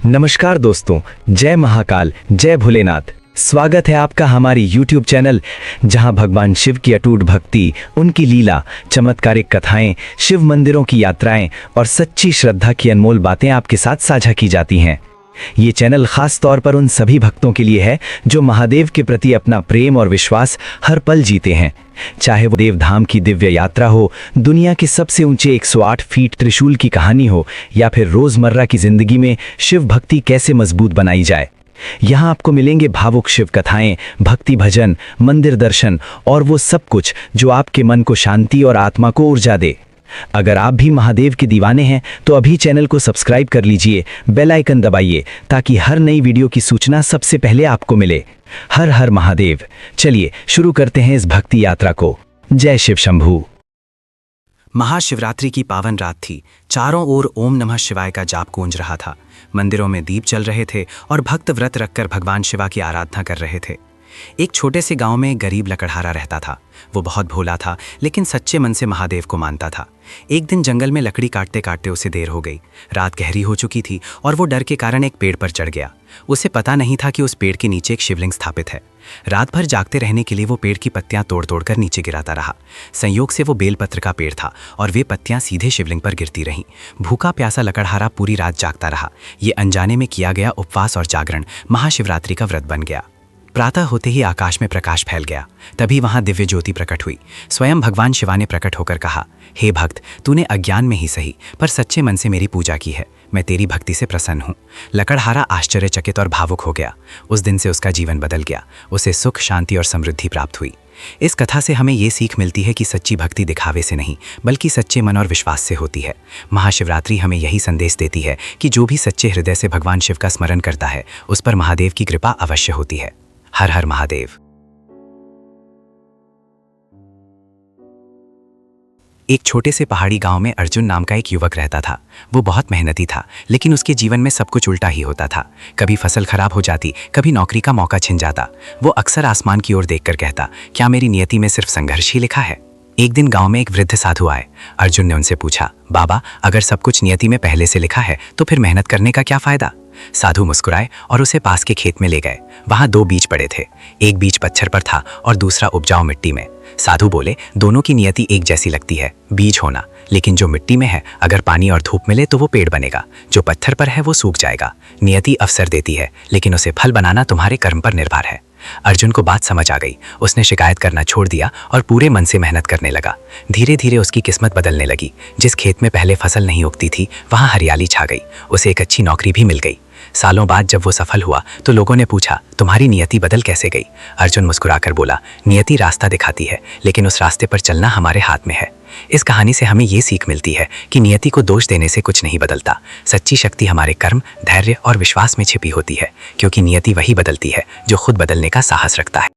नमस्कार दोस्तों, जय महाकाल, जय भोलेनाथ। स्वागत है आपका हमारी YouTube चैनल, जहां भगवान शिव की अटूट भक्ति, उनकी लीला, चमत्कारिक कथाएं, शिव मंदिरों की यात्राएं और सच्ची श्रद्धा की अनमोल बातें आपके साथ साझा की जाती हैं। ये चैनल खास तौर पर उन सभी भक्तों के लिए है जो महादेव के प्रति अपना प्रेम और विश्वास हर पल जीते हैं। चाहे वो देवधाम की दिव्य यात्रा हो, दुनिया के सबसे ऊंचे 108 फीट त्रिशूल की कहानी हो, या फिर रोजमर्रा की जिंदगी में शिव भक्ति कैसे मजबूत बनाई जाए। यहाँ आपको मिलेंगे भावुक शिव कथाएं, भक्ति भजन, मंदिर दर्शन और वो सब कुछ जो आपके मन को शांति और आत्मा को ऊर्जा दे। अगर आप भी महादेव के दीवाने हैं तो अभी चैनल को सब्सक्राइब कर लीजिए, बेल आइकन दबाइए ताकि हर नई वीडियो की सूचना सबसे पहले आपको मिले। हर हर महादेव। चलिए शुरू करते हैं इस भक्ति यात्रा को। जय शिव शंभू। महाशिवरात्रि की पावन रात थी। चारों ओर ओम नमः शिवाय का जाप गूंज रहा था। मंदिरों में दीप जल रहे थे और भक्त व्रत रखकर भगवान शिवा की आराधना कर रहे थे। एक छोटे से गांव में एक गरीब लकड़हारा रहता था। वो बहुत भोला था, लेकिन सच्चे मन से महादेव को मानता था। एक दिन जंगल में लकड़ी काटते काटते उसे देर हो गई। रात गहरी हो चुकी थी और वो डर के कारण एक पेड़ पर चढ़ गया। उसे पता नहीं था कि उस पेड़ के नीचे एक शिवलिंग स्थापित है। रात भर जागते रहने के लिए वो पेड़ की पत्तियां तोड़ तोड़ कर नीचे गिराता रहा। संयोग से वो बेलपत्र का पेड़ था और वे पत्तियां सीधे शिवलिंग पर गिरती रहीं। भूखा प्यासा लकड़हारा पूरी रात जागता रहा। ये अनजाने में किया गया उपवास और जागरण महाशिवरात्रि का व्रत बन गया। प्रातः होते ही आकाश में प्रकाश फैल गया। तभी वहां दिव्य ज्योति प्रकट हुई। स्वयं भगवान शिवा ने प्रकट होकर कहा, हे भक्त, तूने अज्ञान में ही सही पर सच्चे मन से मेरी पूजा की है। मैं तेरी भक्ति से प्रसन्न हूँ। लकड़हारा आश्चर्यचकित और भावुक हो गया। उस दिन से उसका जीवन बदल गया। उसे सुख, शांति और समृद्धि प्राप्त हुई। इस कथा से हमें ये सीख मिलती है कि सच्ची भक्ति दिखावे से नहीं, बल्कि सच्चे मन और विश्वास से होती है। महाशिवरात्रि हमें यही संदेश देती है कि जो भी सच्चे हृदय से भगवान शिव का स्मरण करता है, उस पर महादेव की कृपा अवश्य होती है। हर हर महादेव। एक छोटे से पहाड़ी गांव में अर्जुन नाम का एक युवक रहता था। वो बहुत मेहनती था, लेकिन उसके जीवन में सब कुछ उल्टा ही होता था। कभी फसल खराब हो जाती, कभी नौकरी का मौका छिन जाता। वो अक्सर आसमान की ओर देखकर कहता, क्या मेरी नियति में सिर्फ संघर्ष ही लिखा है। एक दिन गांव में एक वृद्ध साधु आए। अर्जुन ने उनसे पूछा, बाबा, अगर सब कुछ नियति में पहले से लिखा है तो फिर मेहनत करने का क्या फायदा। साधु मुस्कुराए और उसे पास के खेत में ले गए। वहां 2 बीज पड़े थे। एक बीज पत्थर पर था और दूसरा उपजाऊ मिट्टी में। साधु बोले, दोनों की नियति एक जैसी लगती है, बीज होना, लेकिन जो मिट्टी में है, अगर पानी और धूप मिले तो वो पेड़ बनेगा। जो पत्थर पर है वो सूख जाएगा। नियति अवसर देती है, लेकिन उसे फल बनाना तुम्हारे कर्म पर निर्भर है। अर्जुन को बात समझ आ गई। उसने शिकायत करना छोड़ दिया और पूरे मन से मेहनत करने लगा। धीरे धीरे उसकी किस्मत बदलने लगी। जिस खेत में पहले फसल नहीं उगती थी, वहां हरियाली छा गई। उसे एक अच्छी नौकरी भी मिल गई। सालों बाद जब वो सफल हुआ तो लोगों ने पूछा, तुम्हारी नियति बदल कैसे गई। अर्जुन मुस्कुराकर बोला, नियति रास्ता दिखाती है, लेकिन उस रास्ते पर चलना हमारे हाथ में है। इस कहानी से हमें ये सीख मिलती है कि नियति को दोष देने से कुछ नहीं बदलता। सच्ची शक्ति हमारे कर्म, धैर्य और विश्वास में छिपी होती है, क्योंकि नियति वही बदलती है जो खुद बदलने का साहस रखता है।